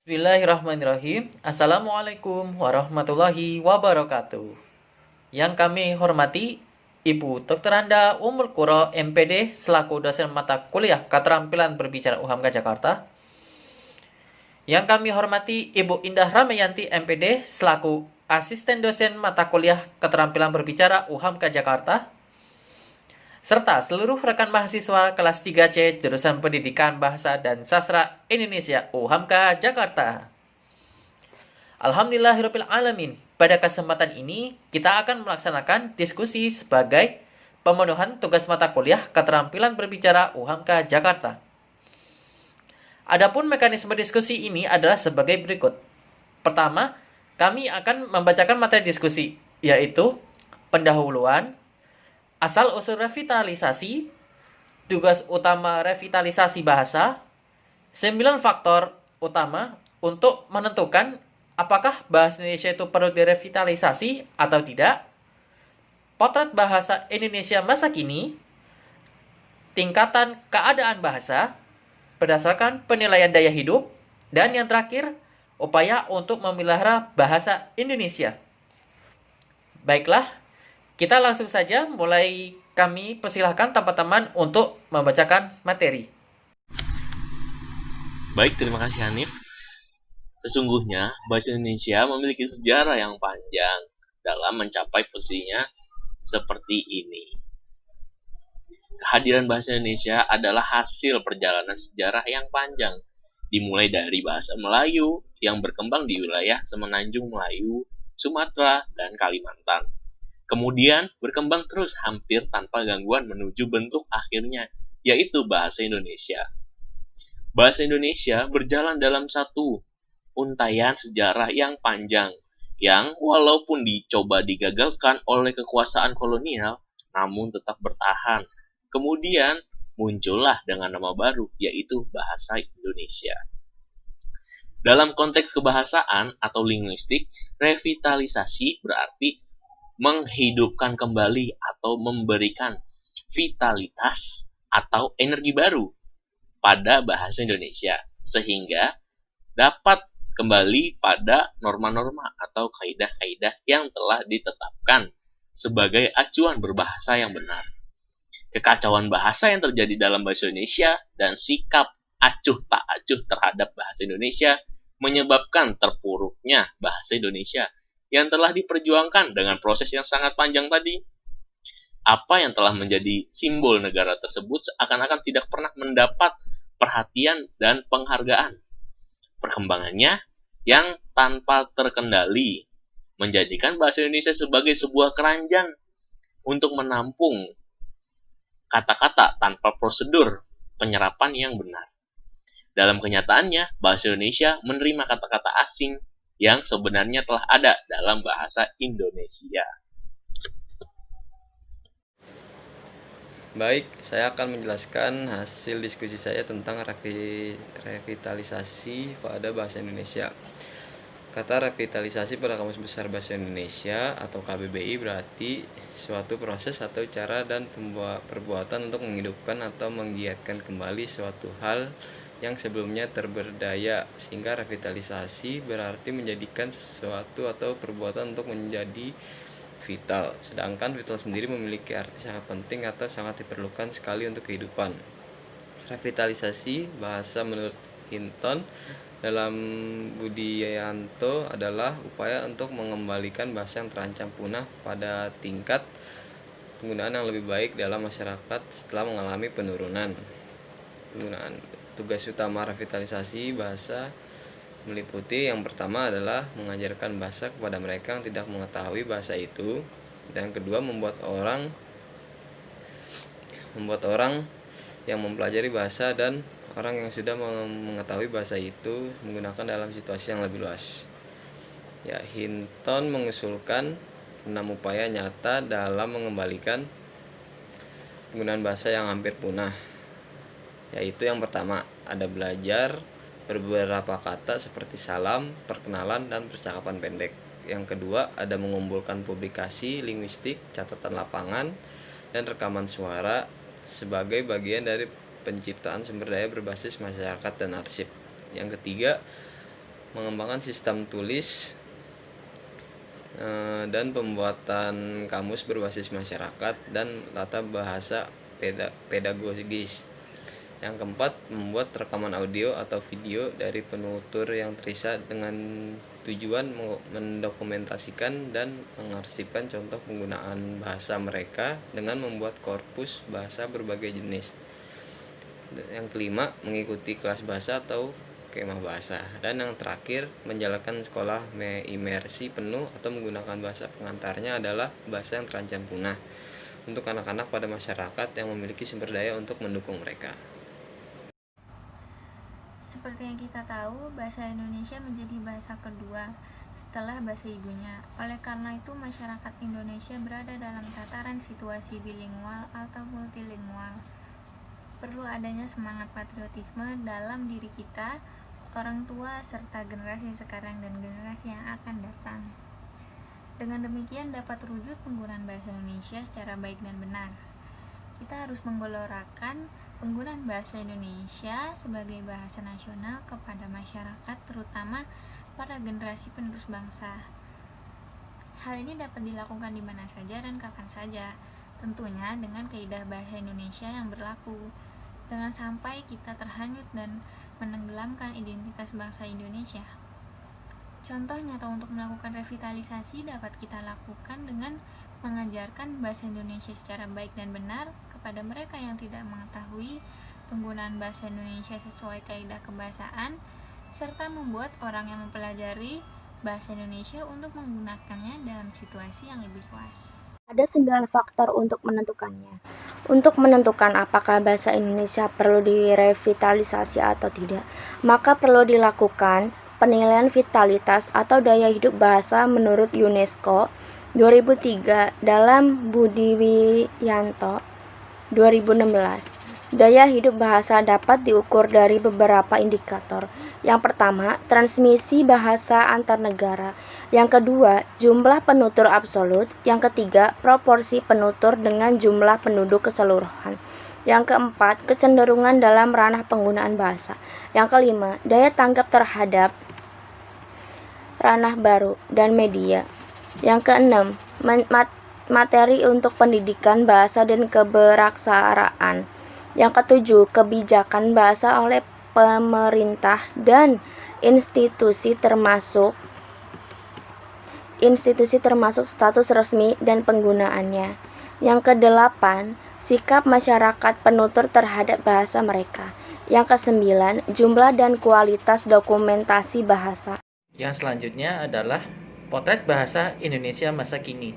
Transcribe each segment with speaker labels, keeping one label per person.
Speaker 1: Bismillahirrahmanirrahim. Assalamualaikum warahmatullahi wabarakatuh. Yang kami hormati Ibu Dr. Anda Umul Qura MPD selaku dosen mata kuliah Keterampilan Berbicara UHAMKA Jakarta. Yang kami hormati Ibu Indah Ramayanti MPD selaku asisten dosen mata kuliah Keterampilan Berbicara UHAMKA Jakarta. Serta seluruh rekan mahasiswa kelas 3C jurusan Pendidikan Bahasa dan Sastra Indonesia UHAMKA Jakarta. Alhamdulillahirrahmanirrahim. Pada kesempatan ini, kita akan melaksanakan diskusi sebagai pemenuhan tugas mata kuliah Keterampilan Berbicara UHAMKA Jakarta. Adapun mekanisme diskusi ini adalah sebagai berikut. Pertama, kami akan membacakan materi diskusi, yaitu pendahuluan, asal-usul revitalisasi, tugas utama revitalisasi bahasa, 9 faktor utama untuk menentukan apakah bahasa Indonesia itu perlu direvitalisasi atau tidak, potret bahasa Indonesia masa kini, tingkatan keadaan bahasa berdasarkan penilaian daya hidup, dan yang terakhir, upaya untuk memelihara bahasa Indonesia. Baiklah, kita langsung saja mulai. Kami persilahkan teman-teman untuk membacakan materi.
Speaker 2: Baik, terima kasih Hanif. Sesungguhnya, bahasa Indonesia memiliki sejarah yang panjang dalam mencapai posisinya seperti ini. Kehadiran bahasa Indonesia adalah hasil perjalanan sejarah yang panjang, dimulai dari bahasa Melayu yang berkembang di wilayah Semenanjung Melayu, Sumatera, dan Kalimantan. Kemudian berkembang terus hampir tanpa gangguan menuju bentuk akhirnya, yaitu bahasa Indonesia. Bahasa Indonesia berjalan dalam satu untaian sejarah yang panjang, yang walaupun dicoba digagalkan oleh kekuasaan kolonial, namun tetap bertahan. Kemudian muncullah dengan nama baru, yaitu bahasa Indonesia. Dalam konteks kebahasaan atau linguistik, revitalisasi berarti menghidupkan kembali atau memberikan vitalitas atau energi baru pada bahasa Indonesia, sehingga dapat kembali pada norma-norma atau kaidah-kaidah yang telah ditetapkan sebagai acuan berbahasa yang benar. Kekacauan bahasa yang terjadi dalam bahasa Indonesia dan sikap acuh tak acuh terhadap bahasa Indonesia menyebabkan terpuruknya bahasa Indonesia yang telah diperjuangkan dengan proses yang sangat panjang tadi. Apa yang telah menjadi simbol negara tersebut seakan-akan tidak pernah mendapat perhatian dan penghargaan. Perkembangannya yang tanpa terkendali menjadikan bahasa Indonesia sebagai sebuah keranjang untuk menampung kata-kata tanpa prosedur penyerapan yang benar. Dalam kenyataannya, bahasa Indonesia menerima kata-kata asing yang sebenarnya telah ada dalam bahasa Indonesia.
Speaker 3: Baik, saya akan menjelaskan hasil diskusi saya tentang revitalisasi pada bahasa Indonesia. Kata revitalisasi pada Kamus Besar Bahasa Indonesia atau KBBI berarti suatu proses atau cara dan perbuatan untuk menghidupkan atau menggiatkan kembali suatu hal yang sebelumnya terberdaya, sehingga revitalisasi berarti menjadikan sesuatu atau perbuatan untuk menjadi vital. Sedangkan vital sendiri memiliki arti sangat penting atau sangat diperlukan sekali untuk kehidupan. Revitalisasi bahasa menurut Hinton dalam Budianto adalah upaya untuk mengembalikan bahasa yang terancam punah pada tingkat penggunaan yang lebih baik dalam masyarakat setelah mengalami penurunan. Tugas utama revitalisasi bahasa meliputi yang pertama adalah mengajarkan bahasa kepada mereka yang tidak mengetahui bahasa itu, dan kedua membuat orang yang mempelajari bahasa dan orang yang sudah mengetahui bahasa itu menggunakan dalam situasi yang lebih luas. Hinton mengusulkan 6 upaya nyata dalam mengembalikan penggunaan bahasa yang hampir punah, yaitu yang pertama ada belajar beberapa kata seperti salam, perkenalan, dan percakapan pendek. Yang kedua ada mengumpulkan publikasi linguistik, catatan lapangan, dan rekaman suara sebagai bagian dari penciptaan sumber daya berbasis masyarakat dan arsip. Yang ketiga mengembangkan sistem tulis dan pembuatan kamus berbasis masyarakat dan tata bahasa pedagogis. Yang keempat, membuat rekaman audio atau video dari penutur yang terisak dengan tujuan mendokumentasikan dan mengarsipkan contoh penggunaan bahasa mereka dengan membuat korpus bahasa berbagai jenis. Yang kelima, mengikuti kelas bahasa atau kemah bahasa. Dan yang terakhir, menjalankan sekolah imersi penuh atau menggunakan bahasa pengantarnya adalah bahasa yang terancam punah untuk anak-anak pada masyarakat yang memiliki sumber daya untuk mendukung mereka.
Speaker 4: Seperti yang kita tahu, bahasa Indonesia menjadi bahasa kedua setelah bahasa ibunya. Oleh karena itu, masyarakat Indonesia berada dalam tataran situasi bilingual atau multilingual. Perlu adanya semangat patriotisme dalam diri kita, orang tua, serta generasi sekarang dan generasi yang akan datang. Dengan demikian dapat terwujud penggunaan bahasa Indonesia secara baik dan benar. Kita harus menggelorakan penggunaan bahasa Indonesia sebagai bahasa nasional kepada masyarakat, terutama para generasi penerus bangsa. Hal ini dapat dilakukan di mana saja dan kapan saja, tentunya dengan kaidah bahasa Indonesia yang berlaku. Jangan sampai kita terhanyut dan menenggelamkan identitas bangsa Indonesia. Contoh nyata untuk melakukan revitalisasi dapat kita lakukan dengan mengajarkan bahasa Indonesia secara baik dan benar kepada mereka yang tidak mengetahui penggunaan bahasa Indonesia sesuai kaidah kebahasaan, serta membuat orang yang mempelajari bahasa Indonesia untuk menggunakannya dalam situasi yang lebih luas.
Speaker 5: Ada 9 faktor untuk menentukannya. Untuk menentukan apakah bahasa Indonesia perlu direvitalisasi atau tidak, maka perlu dilakukan penilaian vitalitas atau daya hidup bahasa menurut UNESCO 2003 dalam Budi Wiyanto 2016. Daya hidup bahasa dapat diukur dari beberapa indikator. Yang pertama, transmisi bahasa antar negara. Yang kedua, jumlah penutur absolut. Yang ketiga, proporsi penutur dengan jumlah penduduk keseluruhan. Yang keempat, kecenderungan dalam ranah penggunaan bahasa. Yang kelima, daya tanggap terhadap ranah baru dan media. Yang keenam, materi untuk pendidikan bahasa dan keberaksaraan. Yang ketujuh, kebijakan bahasa oleh pemerintah dan institusi termasuk status resmi dan penggunaannya. Yang kedelapan, sikap masyarakat penutur terhadap bahasa mereka. Yang kesembilan, jumlah dan kualitas dokumentasi bahasa.
Speaker 1: Yang selanjutnya adalah potret bahasa Indonesia masa kini.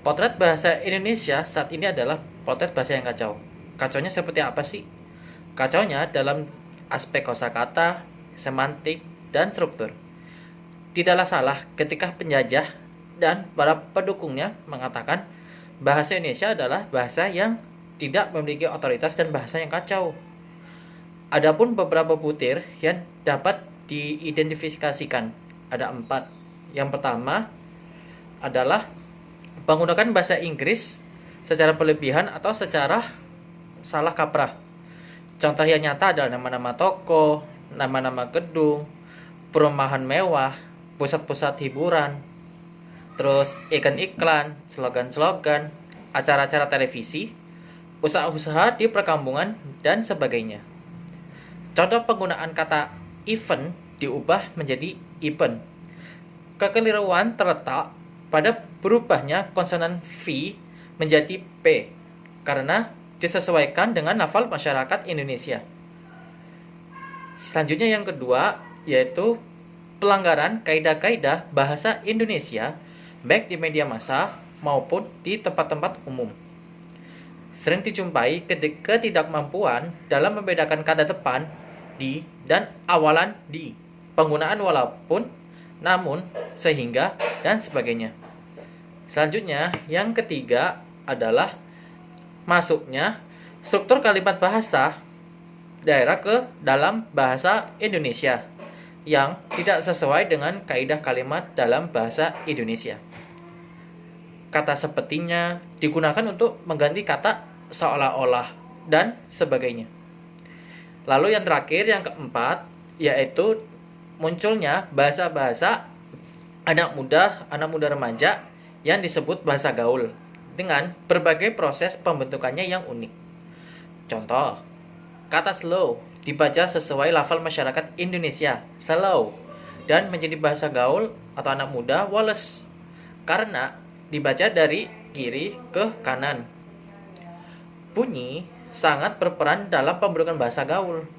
Speaker 1: Potret bahasa Indonesia saat ini adalah potret bahasa yang kacau. Kacaunya seperti apa sih? Kacaunya dalam aspek kosakata, semantik, dan struktur. Tidaklah salah ketika penjajah dan para pendukungnya mengatakan bahasa Indonesia adalah bahasa yang tidak memiliki otoritas dan bahasa yang kacau. Adapun beberapa butir yang dapat diidentifikasikan, ada 4. Yang pertama adalah menggunakan bahasa Inggris secara berlebihan atau secara salah kaprah. Contoh yang nyata adalah nama-nama toko, nama-nama gedung, perumahan mewah, pusat-pusat hiburan, terus iklan-iklan, slogan-slogan, acara-acara televisi, usaha-usaha di perkampungan, dan sebagainya. Contoh penggunaan kata event diubah menjadi event. Kekeliruan terletak pada berubahnya konsonan V menjadi P karena disesuaikan dengan lafal masyarakat Indonesia. Selanjutnya yang kedua yaitu pelanggaran kaidah-kaidah bahasa Indonesia baik di media massa maupun di tempat-tempat umum. Sering dijumpai ketidakmampuan dalam membedakan kata depan di dan awalan di, penggunaan walaupun, namun, sehingga, dan sebagainya. Selanjutnya yang ketiga adalah masuknya struktur kalimat bahasa daerah ke dalam bahasa Indonesia yang tidak sesuai dengan kaidah kalimat dalam bahasa Indonesia. Kata sepertinya digunakan untuk mengganti kata seolah-olah dan sebagainya. Lalu yang terakhir, yang keempat, yaitu munculnya bahasa-bahasa anak muda remaja yang disebut bahasa gaul dengan berbagai proses pembentukannya yang unik. Contoh, kata slow dibaca sesuai lafal masyarakat Indonesia, slow, dan menjadi bahasa gaul atau anak muda Wallace karena dibaca dari kiri ke kanan. Bunyi sangat berperan dalam pembentukan bahasa gaul.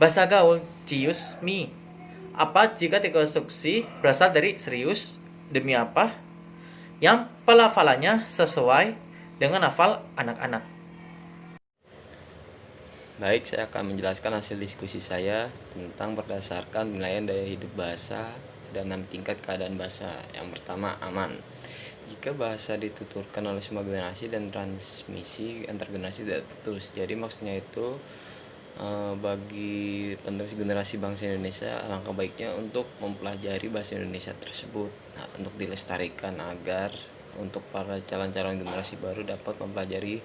Speaker 1: Bahasa gaul cius mi. Apa jika dikonstruksi berasal dari serius, demi apa, yang pelafalannya sesuai dengan lafal anak-anak.
Speaker 3: Baik, saya akan menjelaskan hasil diskusi saya tentang berdasarkan penilaian daya hidup bahasa dan 6 tingkat keadaan bahasa. Yang pertama, aman. Jika bahasa dituturkan oleh semua generasi dan transmisi antar generasi tidak terputus. Jadi maksudnya itu bagi penerus generasi bangsa Indonesia, alangkah baiknya untuk mempelajari bahasa Indonesia tersebut, untuk dilestarikan agar untuk para calon-calon generasi baru dapat mempelajari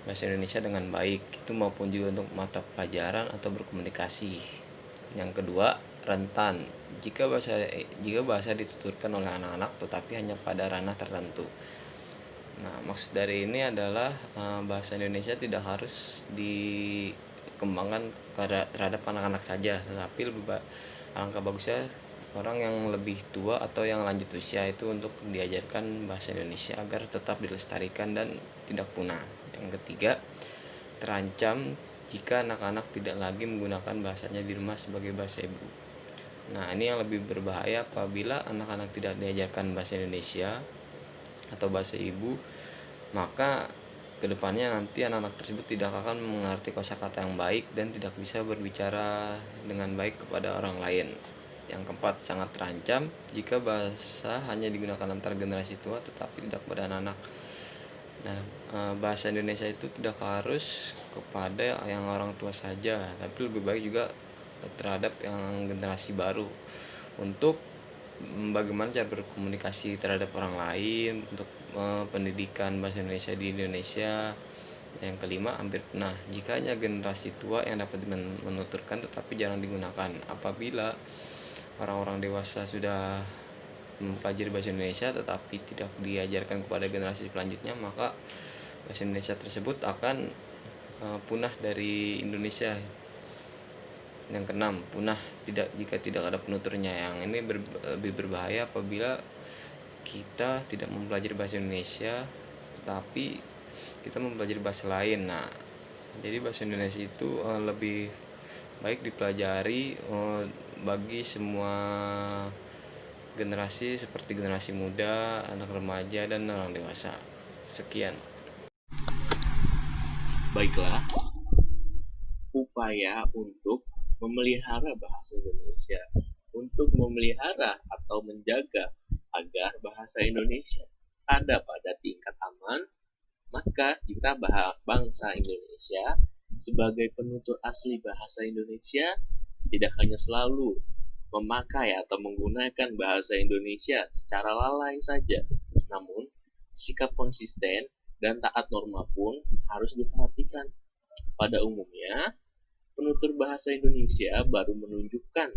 Speaker 3: bahasa Indonesia dengan baik, itu maupun juga untuk mata pelajaran atau berkomunikasi. Yang kedua, rentan. Jika bahasa dituturkan oleh anak-anak tetapi hanya pada ranah tertentu. Nah, maksud dari ini adalah bahasa Indonesia tidak harus dikembangkan terhadap anak-anak saja, tetapi alangkah bagusnya orang yang lebih tua atau yang lanjut usia itu untuk diajarkan bahasa Indonesia agar tetap dilestarikan dan tidak punah. Yang ketiga, terancam jika anak-anak tidak lagi menggunakan bahasanya di rumah sebagai bahasa ibu. Nah, ini yang lebih berbahaya apabila anak-anak tidak diajarkan bahasa Indonesia atau bahasa ibu, maka kedepannya nanti anak-anak tersebut tidak akan mengerti kosakata yang baik dan tidak bisa berbicara dengan baik kepada orang lain. Yang keempat, sangat terancam jika bahasa hanya digunakan antar generasi tua tetapi tidak pada anak-anak. Nah, bahasa Indonesia itu tidak harus kepada yang orang tua saja, tapi lebih baik juga terhadap yang generasi baru untuk bagaimana cara berkomunikasi terhadap orang lain, untuk pendidikan bahasa Indonesia di Indonesia. Yang kelima, hampir punah jika hanya generasi tua yang dapat menuturkan tetapi jarang digunakan. Apabila orang-orang dewasa sudah mempelajari bahasa Indonesia tetapi tidak diajarkan kepada generasi selanjutnya, maka bahasa Indonesia tersebut akan punah dari Indonesia. Yang keenam, punah jika tidak ada penuturnya. Yang ini lebih berbahaya apabila kita tidak mempelajari bahasa Indonesia tetapi kita mempelajari bahasa lain. Nah, jadi bahasa Indonesia itu lebih baik dipelajari bagi semua generasi seperti generasi muda, anak remaja, dan orang dewasa. Sekian.
Speaker 2: Baiklah, upaya untuk memelihara bahasa Indonesia, untuk memelihara atau menjaga agar bahasa Indonesia ada pada tingkat aman, maka kita bangsa Indonesia sebagai penutur asli bahasa Indonesia tidak hanya selalu memakai atau menggunakan bahasa Indonesia secara lalai saja, namun sikap konsisten dan taat norma pun harus diperhatikan. Pada umumnya, penutur bahasa Indonesia baru menunjukkan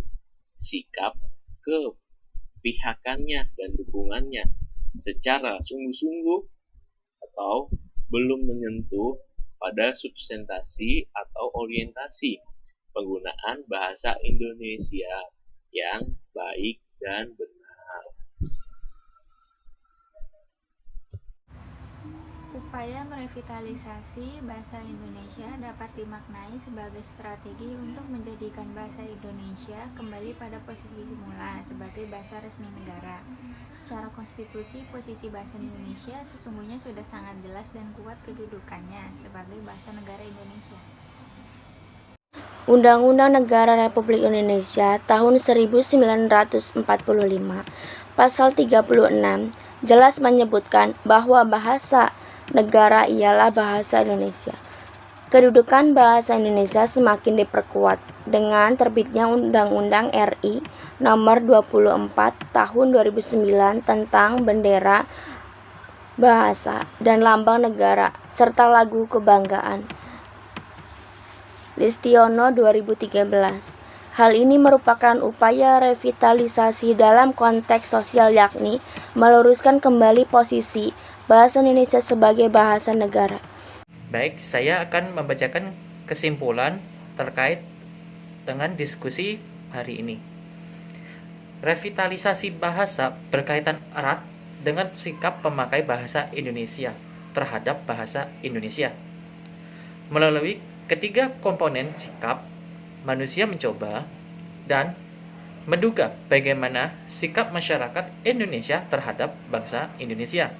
Speaker 2: sikap kepihakannya dan dukungannya secara sungguh-sungguh atau belum menyentuh pada substansi atau orientasi penggunaan bahasa Indonesia yang baik dan benar.
Speaker 4: Upaya merevitalisasi bahasa Indonesia dapat dimaknai sebagai strategi untuk menjadikan bahasa Indonesia kembali pada posisi semula sebagai bahasa resmi negara. Secara konstitusi, posisi bahasa Indonesia sesungguhnya sudah sangat jelas dan kuat kedudukannya sebagai bahasa negara Indonesia.
Speaker 5: Undang-Undang Negara Republik Indonesia tahun 1945 Pasal 36 jelas menyebutkan bahwa bahasa negara ialah bahasa Indonesia. Kedudukan bahasa Indonesia semakin diperkuat dengan terbitnya Undang-Undang RI Nomor 24 Tahun 2009 tentang bendera, bahasa, dan lambang negara serta lagu kebanggaan. Listiono 2013. Hal ini merupakan upaya revitalisasi dalam konteks sosial, yakni meluruskan kembali posisi bahasa Indonesia sebagai bahasa negara.
Speaker 1: Baik, saya akan membacakan kesimpulan terkait dengan diskusi hari ini. Revitalisasi bahasa berkaitan erat dengan sikap pemakai bahasa Indonesia terhadap bahasa Indonesia. Melalui ketiga komponen sikap, manusia mencoba dan menduga bagaimana sikap masyarakat Indonesia terhadap bangsa Indonesia.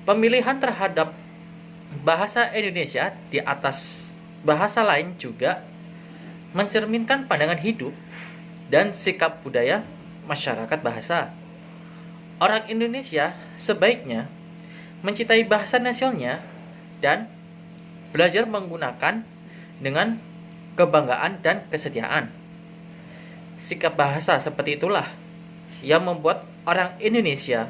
Speaker 1: Pemilihan terhadap bahasa Indonesia di atas bahasa lain juga mencerminkan pandangan hidup dan sikap budaya masyarakat bahasa. Orang Indonesia sebaiknya mencintai bahasa nasionalnya dan belajar menggunakan dengan kebanggaan dan kesediaan. Sikap bahasa seperti itulah yang membuat orang Indonesia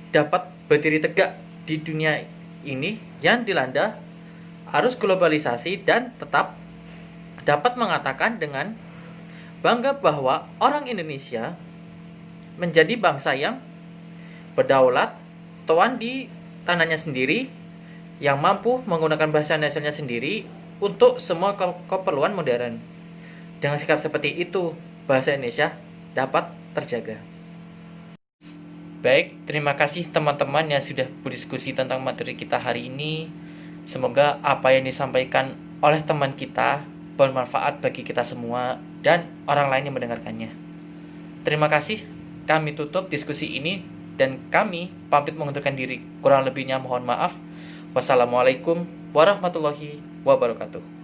Speaker 1: dapat berdiri tegak di dunia ini yang dilanda arus globalisasi dan tetap dapat mengatakan dengan bangga bahwa orang Indonesia menjadi bangsa yang berdaulat, tuan di tanahnya sendiri, yang mampu menggunakan bahasa nasionalnya sendiri untuk semua keperluan modern. Dengan sikap seperti itu, bahasa Indonesia dapat terjaga. Baik, terima kasih teman-teman yang sudah berdiskusi tentang materi kita hari ini. Semoga apa yang disampaikan oleh teman kita bermanfaat bagi kita semua dan orang lain yang mendengarkannya. Terima kasih, kami tutup diskusi ini dan kami pamit mengundurkan diri. Kurang lebihnya mohon maaf. Wassalamualaikum warahmatullahi wabarakatuh.